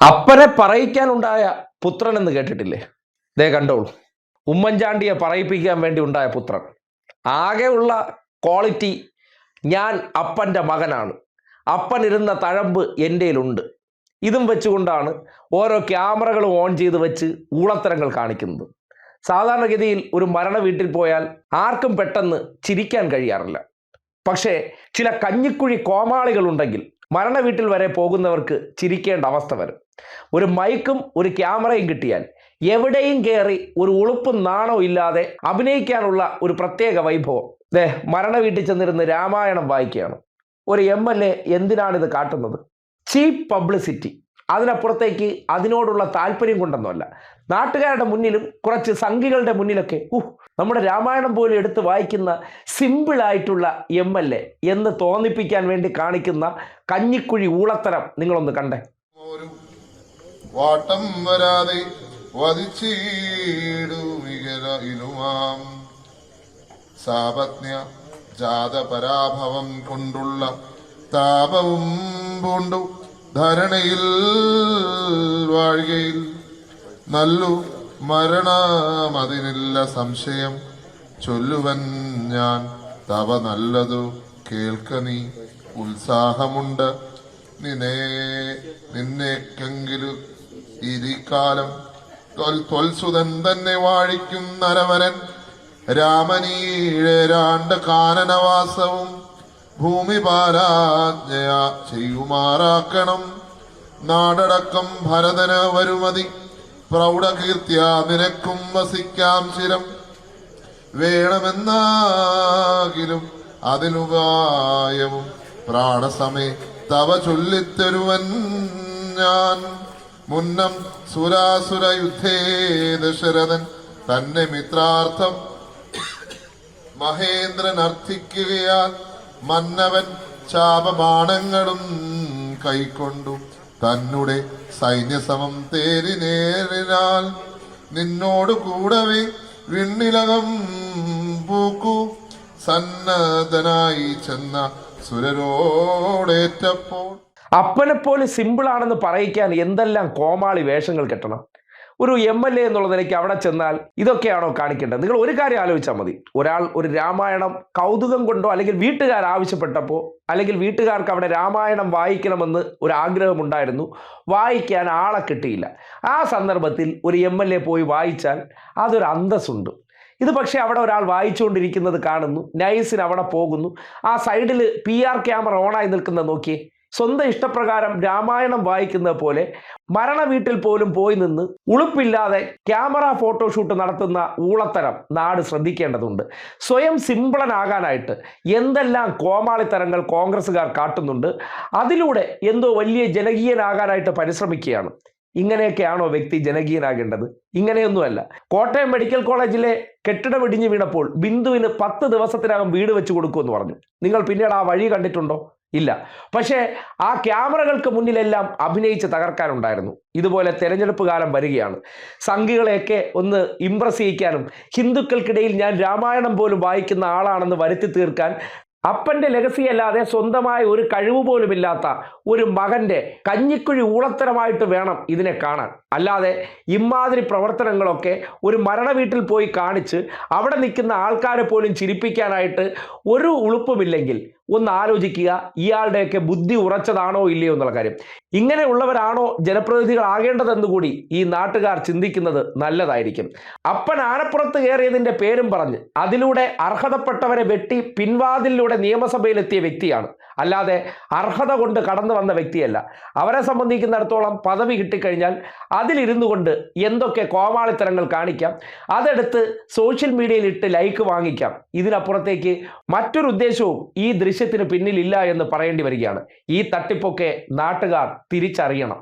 അപ്പനെ പറയിക്കാനുണ്ടായ പുത്രൻ എന്ന് കേട്ടിട്ടില്ലേ? ദേ കണ്ടോളൂ, ഉമ്മൻചാണ്ടിയെ പറയിപ്പിക്കാൻ വേണ്ടി ഉണ്ടായ പുത്രൻ. ആകെയുള്ള ക്വാളിറ്റി, ഞാൻ അപ്പൻ്റെ മകനാണ്, അപ്പൻ ഇരുന്ന തഴമ്പ് എൻ്റെയിലുണ്ട്. ഇതും വെച്ചുകൊണ്ടാണ് ഓരോ ക്യാമറകളും ഓൺ ചെയ്ത് വെച്ച് ഊളത്തരങ്ങൾ കാണിക്കുന്നത്. സാധാരണഗതിയിൽ ഒരു മരണ വീട്ടിൽ പോയാൽ ആർക്കും പെട്ടെന്ന് ചിരിക്കാൻ കഴിയാറില്ല. പക്ഷേ ചില കഞ്ഞിക്കുഴി കോമാളികളുണ്ടെങ്കിൽ മരണ വീട്ടിൽ വരെ പോകുന്നവർക്ക് ചിരിക്കേണ്ട അവസ്ഥ വരും. ഒരു മൈക്കും ഒരു ക്യാമറയും കിട്ടിയാൽ എവിടെയും കയറി ഒരു ഉളുപ്പും നാണവും ഇല്ലാതെ അഭിനയിക്കാനുള്ള ഒരു പ്രത്യേക വൈഭവം. മരണ വീട്ടിൽ ചെന്നിരുന്ന് രാമായണം വായിക്കുകയാണ്. ഒരു MLA എന്തിനാണിത് കാട്ടുന്നത്? ചീപ്പ് പബ്ലിസിറ്റി. അതിനപ്പുറത്തേക്ക് അതിനോടുള്ള താല്പര്യം കൊണ്ടൊന്നുമല്ല. നാട്ടുകാരുടെ മുന്നിലും കുറച്ച് സംഘികളുടെ മുന്നിലൊക്കെ നമ്മുടെ രാമായണം പോലും എടുത്ത് വായിക്കുന്ന സിമ്പിളായിട്ടുള്ള MLA എന്ന് തോന്നിപ്പിക്കാൻ വേണ്ടി കാണിക്കുന്ന കഞ്ഞിക്കുഴി ഊളത്തരം നിങ്ങളൊന്ന് കണ്ടേ. വാട്ടം വരാതെ സാപജ്ഞ ജാതപരാഭവം കൊണ്ടുള്ള താപവും പൂണ്ടു ധരണയിൽ വാഴുകയിൽ നല്ലു മരണമതിനില്ല സംശയം ചൊല്ലുവൻ ഞാൻ തവ നല്ലതു കേൾക്ക നീ ഉത്സാഹമുണ്ട് നിന്നേക്കെങ്കിലും ഇരിക്കാലം ത്വൽസുതൻ തന്നെ വാഴിക്കും നരവരൻ രാമനീഴരാണ്ട് കാനനവാസവും ഭൂമിപാലാജ്ഞയ ചെയ്യുമാറാക്കണം. നാടടക്കം ഭരതന് വരുമതി പ്രൗഢകീർത്തിയ നിനക്കും വസിക്കാം ചിരം വേണമെന്നാകിലും അതിനുപായവും പ്രാണസമേ തവ ചൊല്ലിത്തരുവൻ ഞാൻ. മുന്നം സുരാസുര യുദ്ധേ ദശരഥൻ തന്നെ മിത്രാർത്ഥം മഹേന്ദ്രൻ അർത്ഥിക്കുകയാൽ മന്നവൻ ശാപബാണങ്ങളും കൈക്കൊണ്ടു തന്നെ സൈന്യസമം തേരിനേറിനാൽ നിന്നോട് കൂടവേ വിണ്ണിലകം പൂക്കു സന്നദ്ധനായി ചെന്ന സുരരോടേറ്റപ്പോൾ. അപ്പനെപ്പോലെ സിമ്പിളാണെന്ന് പറയിക്കാൻ എന്തെല്ലാം കോമാളി വേഷങ്ങൾ കെട്ടണം. ഒരു MLA എന്നുള്ള നിലയ്ക്ക് അവിടെ ചെന്നാൽ ഇതൊക്കെയാണോ കാണിക്കേണ്ടത്? നിങ്ങൾ ഒരു കാര്യം ആലോചിച്ചാൽ മതി. ഒരാൾ ഒരു രാമായണം കൗതുകം കൊണ്ടോ അല്ലെങ്കിൽ വീട്ടുകാർ ആവശ്യപ്പെട്ടപ്പോൾ അല്ലെങ്കിൽ വീട്ടുകാർക്ക് അവിടെ രാമായണം വായിക്കണമെന്ന് ഒരു ആഗ്രഹമുണ്ടായിരുന്നു, വായിക്കാൻ ആളെ കിട്ടിയില്ല. ആ സന്ദർഭത്തിൽ ഒരു MLA പോയി വായിച്ചാൽ അതൊരു അന്തസ്സുണ്ട്. ഇത് പക്ഷേ അവിടെ ഒരാൾ വായിച്ചുകൊണ്ടിരിക്കുന്നത് കാണുന്നു, നൈസിന് അവിടെ പോകുന്നു, ആ സൈഡിൽ PR ക്യാമറ ഓണായി നിൽക്കുന്നത് നോക്കിയേ. സ്വന്തം ഇഷ്ടപ്രകാരം രാമായണം വായിക്കുന്നത് പോലെ മരണ വീട്ടിൽ പോലും പോയി നിന്ന് ഉളുപ്പില്ലാതെ ക്യാമറ ഫോട്ടോഷൂട്ട് നടത്തുന്ന ഊളത്തരം നാട് ശ്രദ്ധിക്കേണ്ടതുണ്ട്. സ്വയം സിമ്പിളനാകാനായിട്ട് എന്തെല്ലാം കോമാളിത്തരങ്ങൾ കോൺഗ്രസ്സുകാർ കാട്ടുന്നുണ്ട്. അതിലൂടെ എന്തോ വലിയ ജനകീയനാകാനായിട്ട് പരിശ്രമിക്കുകയാണ്. ഇങ്ങനെയൊക്കെയാണോ വ്യക്തി ജനകീയനാകേണ്ടത്? ഇങ്ങനെയൊന്നുമല്ല. കോട്ടയം മെഡിക്കൽ കോളേജിലെ കെട്ടിടം ഇടിഞ്ഞു വീണപ്പോൾ ബിന്ദുവിന് 10 ദിവസത്തിനകം വീട് വെച്ച് കൊടുക്കുമെന്ന് പറഞ്ഞു. നിങ്ങൾ പിന്നീട് ആ വഴി കണ്ടിട്ടുണ്ടോ? ഇല്ല. പക്ഷേ ആ ക്യാമറകൾക്ക് മുന്നിലെല്ലാം അഭിനയിച്ച് തകർക്കാനുണ്ടായിരുന്നു. ഇതുപോലെ തെരഞ്ഞെടുപ്പ് കാലം വരികയാണ്. സംഘികളെയൊക്കെ ഒന്ന് ഇംപ്രസ് ചെയ്യിക്കാനും ഹിന്ദുക്കൾക്കിടയിൽ ഞാൻ രാമായണം പോലും വായിക്കുന്ന ആളാണെന്ന് വരുത്തി തീർക്കാൻ അപ്പൻ്റെ ലെഗസി അല്ലാതെ സ്വന്തമായ ഒരു കഴിവ് പോലുമില്ലാത്ത ഒരു മകൻ്റെ കഞ്ഞിക്കുഴി ഊളത്തരമായിട്ട് വേണം ഇതിനെ കാണാൻ. അല്ലാതെ ഇമാതിരി പ്രവർത്തനങ്ങളൊക്കെ ഒരു മരണ വീട്ടിൽ പോയി കാണിച്ച് അവിടെ നിൽക്കുന്ന ആൾക്കാരെ പോലും ചിരിപ്പിക്കാനായിട്ട് ഒരു ഉളുപ്പുമില്ലെങ്കിൽ ഒന്ന് ആലോചിക്കുക, ഇയാളുടെയൊക്കെ ബുദ്ധി ഉറച്ചതാണോ ഇല്ലയോ എന്നുള്ള കാര്യം. ഇങ്ങനെയുള്ളവരാണോ ജനപ്രതിനിധികളാകേണ്ടതെന്ന് കൂടി ഈ നാട്ടുകാർ ചിന്തിക്കുന്നത് നല്ലതായിരിക്കും. അപ്പൻ ആനപ്പുറത്ത് കയറിയതിൻ്റെ പേരും പറഞ്ഞ് അതിലൂടെ അർഹതപ്പെട്ടവരെ വെട്ടി പിൻവാതിലൂടെ നിയമസഭയിലെത്തിയ വ്യക്തിയാണ്, അല്ലാതെ അർഹത കൊണ്ട് കടന്നു വന്ന വ്യക്തിയല്ല. അവരെ സംബന്ധിക്കുന്നിടത്തോളം പദവി കിട്ടിക്കഴിഞ്ഞാൽ അതിലിരുന്നു കൊണ്ട് എന്തൊക്കെ കോമാളിത്തരങ്ങൾ കാണിക്കാം, അതെടുത്ത് സോഷ്യൽ മീഡിയയിൽ ഇട്ട് ലൈക്ക് വാങ്ങിക്കാം. ഇതിനപ്പുറത്തേക്ക് മറ്റൊരു ഉദ്ദേശവും ഈ ദൃശ്യത്തിന് പിന്നിലില്ല എന്ന് പറയേണ്ടി വരികയാണ്. ഈ തട്ടിപ്പൊക്കെ നാട്ടുകാർ തിരിച്ചറിയണം.